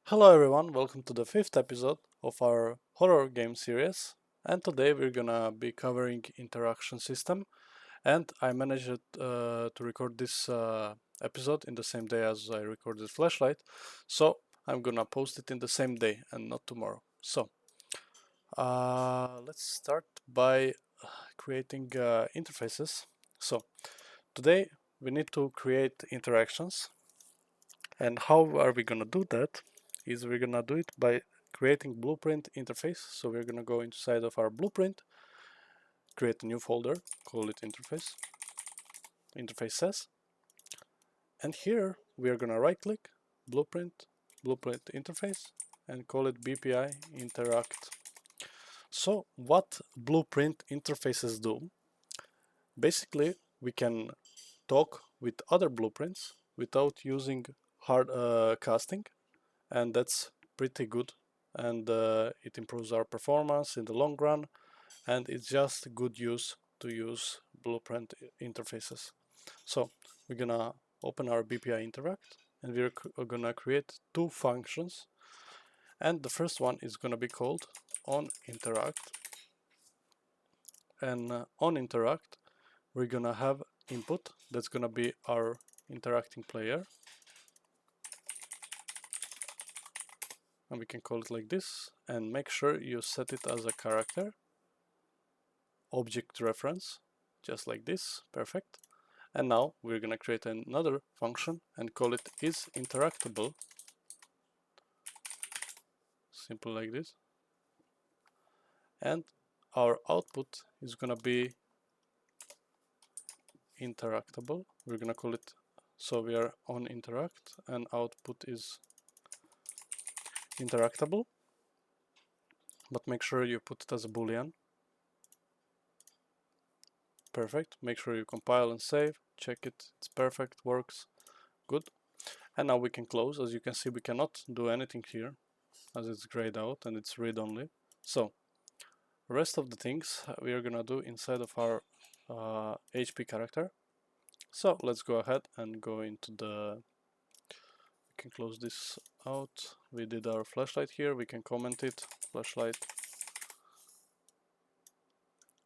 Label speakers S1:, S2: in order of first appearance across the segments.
S1: Hello everyone, welcome to the fifth episode of our horror game series. And today we're gonna be covering interaction system. And I managed to record this episode in the same day as I recorded Flashlight. So I'm gonna post it in the same day and not tomorrow. So let's start by creating interfaces. So today we need to create interactions. And how are we gonna do that? Is we're gonna do it by creating blueprint interface. So we're gonna go inside of our blueprint, create a new folder, call it interfaces, and here we are gonna right click, blueprint interface, and call it BPI interact. So what blueprint interfaces do? Basically, we can talk with other blueprints without using hard casting, and that's pretty good, and it improves our performance in the long run, and it's just good use to use blueprint interfaces. So we're gonna open our BPI interact, and we're gonna create two functions, and the first one is gonna be called on interact, and on interact we're gonna have input that's gonna be our interacting player, and we can call it like this, and make sure you set it as a character object reference, just like this. Perfect. And now we're gonna create another function and call it is interactable, simple like this, and our output is gonna be interactable. We're gonna call it, so we are on interact and output is interactable, but make sure you put it as a boolean. Perfect. Make sure you compile and save, check it, it's perfect, works good. And now we can close. As you can see, we cannot do anything here as it's grayed out and it's read only. So the rest of the things we are gonna do inside of our HP character. So let's go ahead and go into the, we can close this out. We did our flashlight here, we can comment it, flashlight,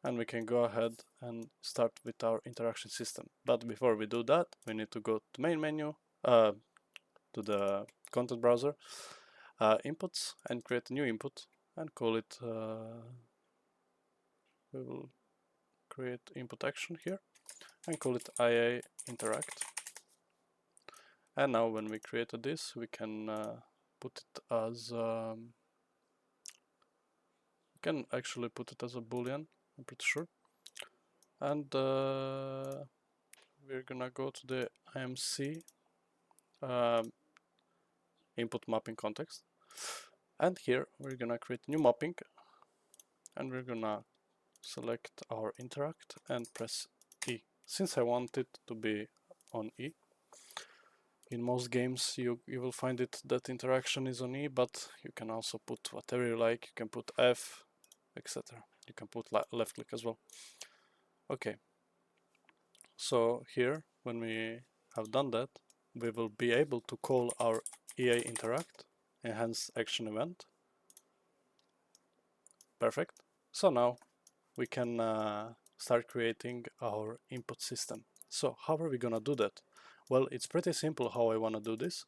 S1: and we can go ahead and start with our interaction system. But before we do that, we need to go to main menu, to the content browser, inputs, and create a new input and call it, we will create input action here and call it IA interact. And now when we created this, we can put it as, we can actually put it as a boolean, I'm pretty sure. And we're gonna go to the IMC input mapping context. And here we're gonna create a new mapping, and we're gonna select our interact and press E. Since I want it to be on E, in most games you will find it that interaction is on E, but you can also put whatever you like. You can put F, etc. You can put left click as well. Okay, so here when we have done that, we will be able to call our EA interact enhance action event. Perfect. So now we can start creating our input system. So how are we gonna do that? Well, it's pretty simple how I wanna do this.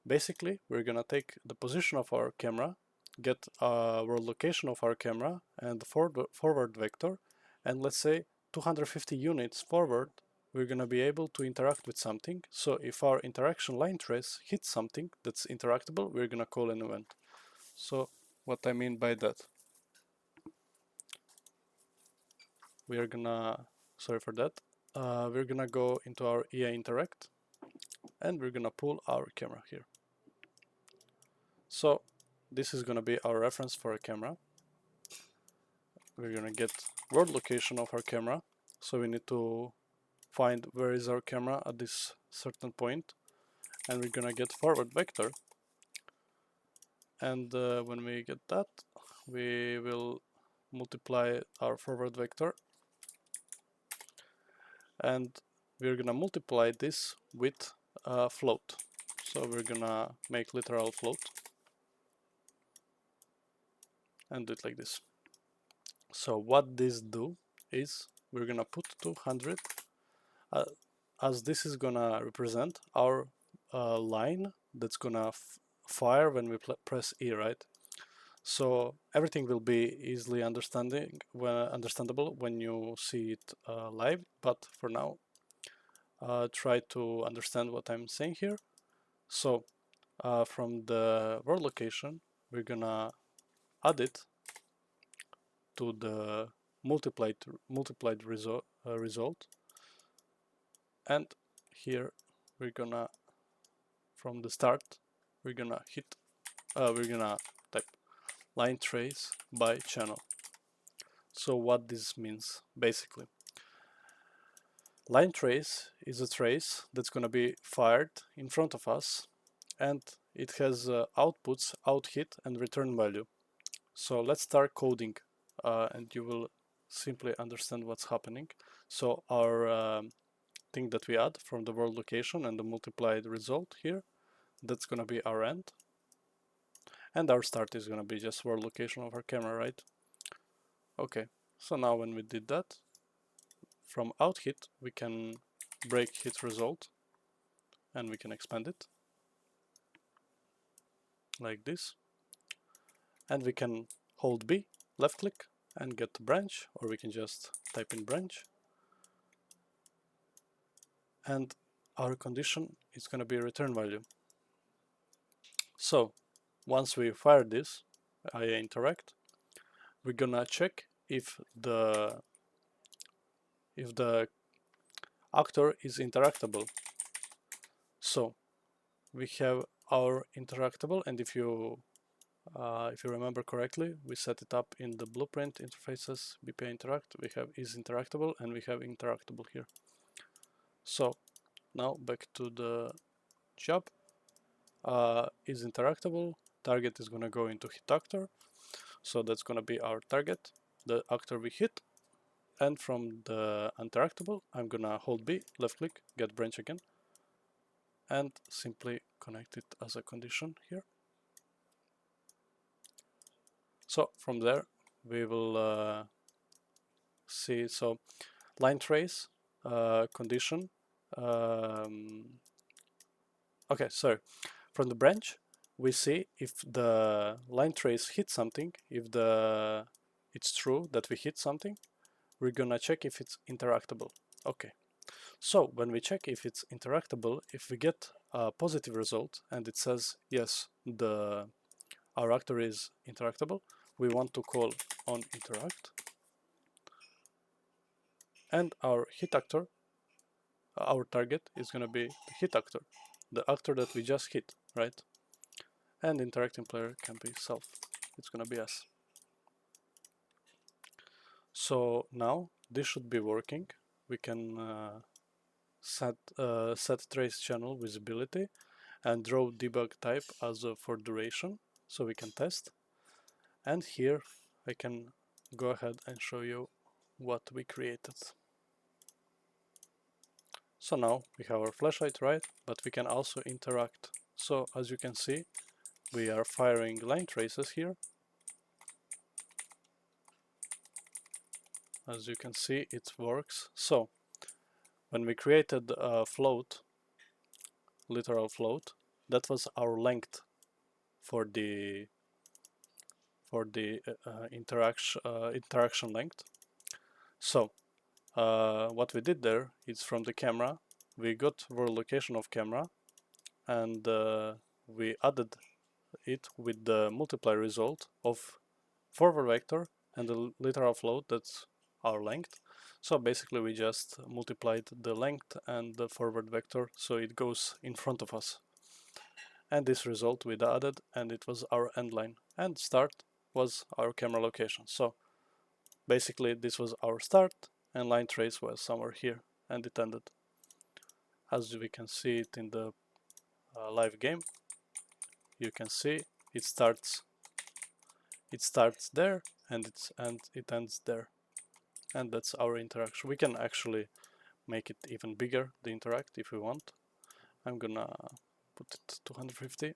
S1: Basically, we're gonna take the position of our camera, get world location of our camera and the forward vector, and let's say 250 units forward, we're gonna be able to interact with something. So if our interaction line trace hits something that's interactable, we're gonna call an event. So what I mean by that, we are gonna, sorry for that, we're gonna go into our EA interact and we're gonna pull our camera here. So this is gonna be our reference for a camera. We're gonna get world location of our camera, so we need to find where is our camera at this certain point, and we're gonna get forward vector, and when we get that, we will multiply our forward vector, and we're gonna multiply this with float. So we're gonna make literal float, and do it like this. So what this do is we're gonna put 200 as this is gonna represent our line that's gonna fire when we press E, right? So everything will be easily understandable when you see it live, but for now try to understand what I'm saying here. So from the world location, we're gonna add it to the multiplied result, and here we're gonna, from the start, we're gonna type line trace by channel. So what this means basically, line trace is a trace that's gonna be fired in front of us, and it has outputs, out hit, and return value. So let's start coding, and you will simply understand what's happening. So our thing that we add from the world location and the multiplied result here, that's gonna be our end. And our start is gonna be just world location of our camera, right? Okay, so now when we did that, from out hit, we can break hit result, and we can expand it like this. And we can hold B, left click, and get the branch, or we can just type in branch. And our condition is going to be return value. So once we fire this, I interact, we're gonna check if the actor is interactable. So we have our interactable, and if you remember correctly, we set it up in the blueprint interfaces BPI interact. We have is interactable, and we have interactable here. So now back to the job. Is interactable. Target is gonna go into hit actor. So that's gonna be our target, the actor we hit. And from the interactable, I'm gonna hold B, left click, get branch again, and simply connect it as a condition here. So from there, we will see, so line trace, condition. Okay, sorry. From the branch, we see if the line trace hits something, if it's true that we hit something, we're gonna check if it's interactable. Okay, so when we check if it's interactable, if we get a positive result and it says yes, our actor is interactable, we want to call on interact, and our hit actor, our target is gonna be the hit actor, the actor that we just hit, right? And interacting player can be self, it's gonna be us. So now this should be working. We can set trace channel visibility and draw debug type as for duration, so we can test. And here I can go ahead and show you what we created. So now we have our flashlight, right? But we can also interact. So as you can see, we are firing line traces here. As you can see, it works. So when we created a float, literal float, that was our length for the interaction length. So what we did there is, from the camera, we got world location of camera, and we added it with the multiply result of forward vector and the literal float, that's our length. So basically we just multiplied the length and the forward vector, so it goes in front of us. And this result we added, and it was our end line, and start was our camera location. So basically this was our start, and line trace was somewhere here, and it ended. As we can see it in the live game, you can see it starts there, and it ends there, and that's our interaction. We can actually make it even bigger, the interact, if we want. I'm gonna put it 250,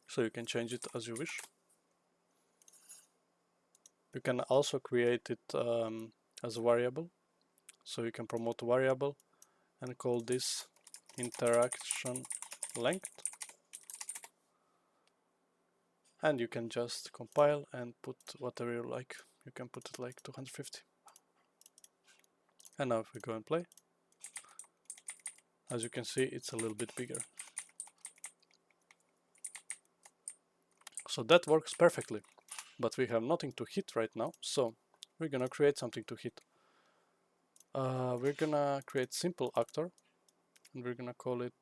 S1: so you can change it as you wish. You can also create it as a variable. So you can promote a variable and call this interaction length. And you can just compile and put whatever you like. You can put it like 250. And now if we go and play, as you can see, it's a little bit bigger. So that works perfectly, but we have nothing to hit right now. So we're gonna create something to hit. We're gonna create simple actor, and we're gonna call it,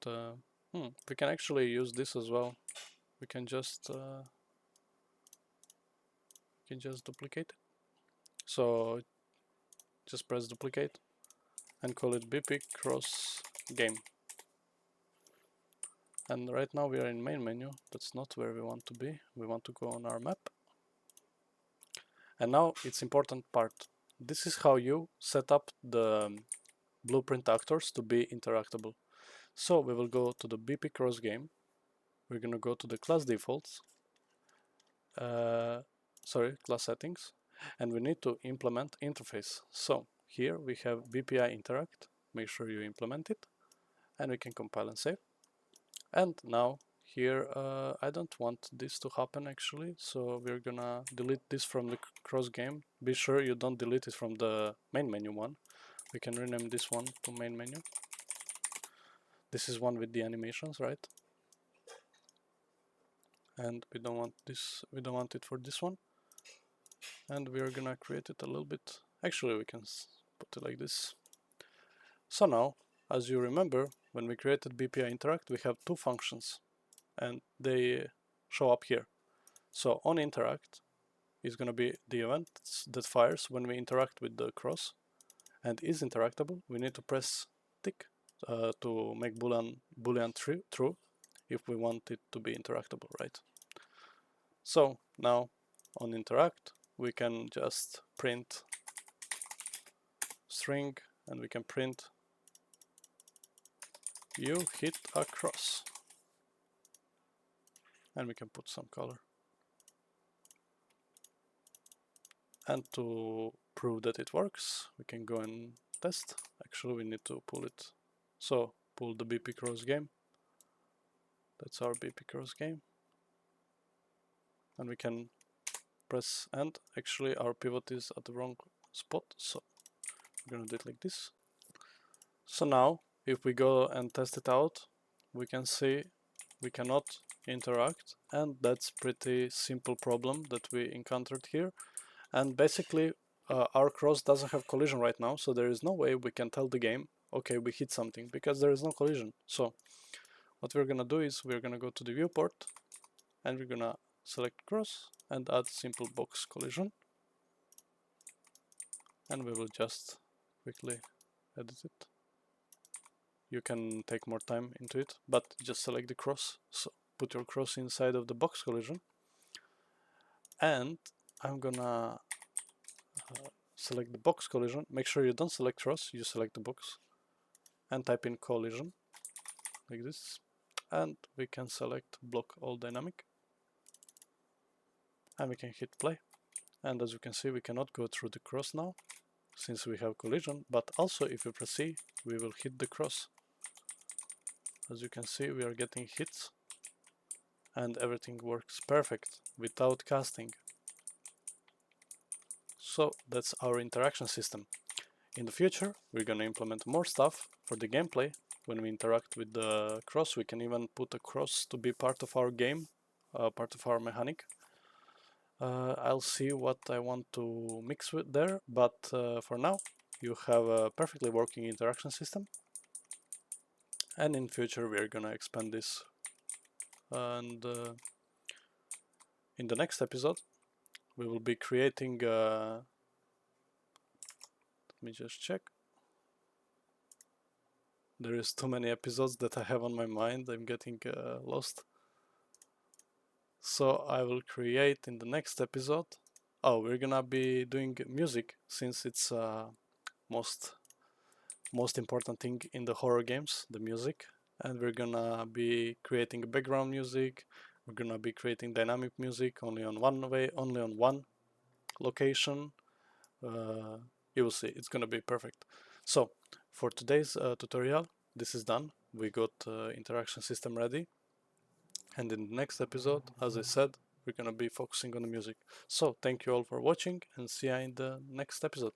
S1: we can actually use this as well. We can just duplicate it. So just press duplicate and call it BP cross game. And right now we are in main menu. That's not where we want to be. We want to go on our map. And now it's important part. This is how you set up the blueprint actors to be interactable. So we will go to the BP cross game. We're gonna go to the class defaults, class settings, and we need to implement interface. So here we have BPI interact. Make sure you implement it, and we can compile and save. And now here I don't want this to happen actually, so we're gonna delete this from the cross game. Be sure you don't delete it from the main menu one. We can rename this one to main menu. This is one with the animations, right? And we don't want this, we don't want it for this one. And we're gonna create it a little bit. Actually, we can put it like this. So now, as you remember, when we created BPI interact, we have two functions and they show up here. So on interact is going to be the event that fires when we interact with the cross, and is interactable. We need to press tick to make boolean true if we want it to be interactable, right? So now on interact we can just print string, and we can print you hit a cross, and we can put some color. And to prove that it works, we can go and test. Actually, we need to pull it. So pull the BP cross game. That's our BP cross game. And we can press end. Actually, our pivot is at the wrong spot, so we're gonna do it like this. So now, if we go and test it out, we can see we cannot interact, and that's pretty simple problem that we encountered here. And basically, our cross doesn't have collision right now, so there is no way we can tell the game, okay, we hit something, because there is no collision. So what we're gonna do is we're gonna go to the viewport, and we're gonna select cross and add simple box collision, and we will just quickly edit it. You can take more time into it, but just select the cross. So put your cross inside of the box collision, and I'm gonna select the box collision. Make sure you don't select cross, you select the box, and type in collision like this, and we can select block all dynamic, and we can hit play. And as you can see, we cannot go through the cross now since we have collision, but also if we press C, we will hit the cross. As you can see, we are getting hits and everything works perfect without casting. So that's our interaction system. In the future, we're gonna implement more stuff for the gameplay. When we interact with the cross, we can even put a cross to be part of our game, part of our mechanic. I'll see what I want to mix with there, but for now, you have a perfectly working interaction system. And in future, we're gonna expand this. And in the next episode, we will be creating, let me just check. There is too many episodes that I have on my mind, I'm getting lost. So I will create in the next episode. Oh, we're gonna be doing music, since it's most important thing in the horror games, the music. And we're gonna be creating background music. We're gonna be creating dynamic music only on one way, only on one location, you will see it's gonna be perfect. So for today's tutorial, this is done. We got interaction system ready, and in the next episode, as I said, we're gonna be focusing on the music. So thank you all for watching, and see you in the next episode.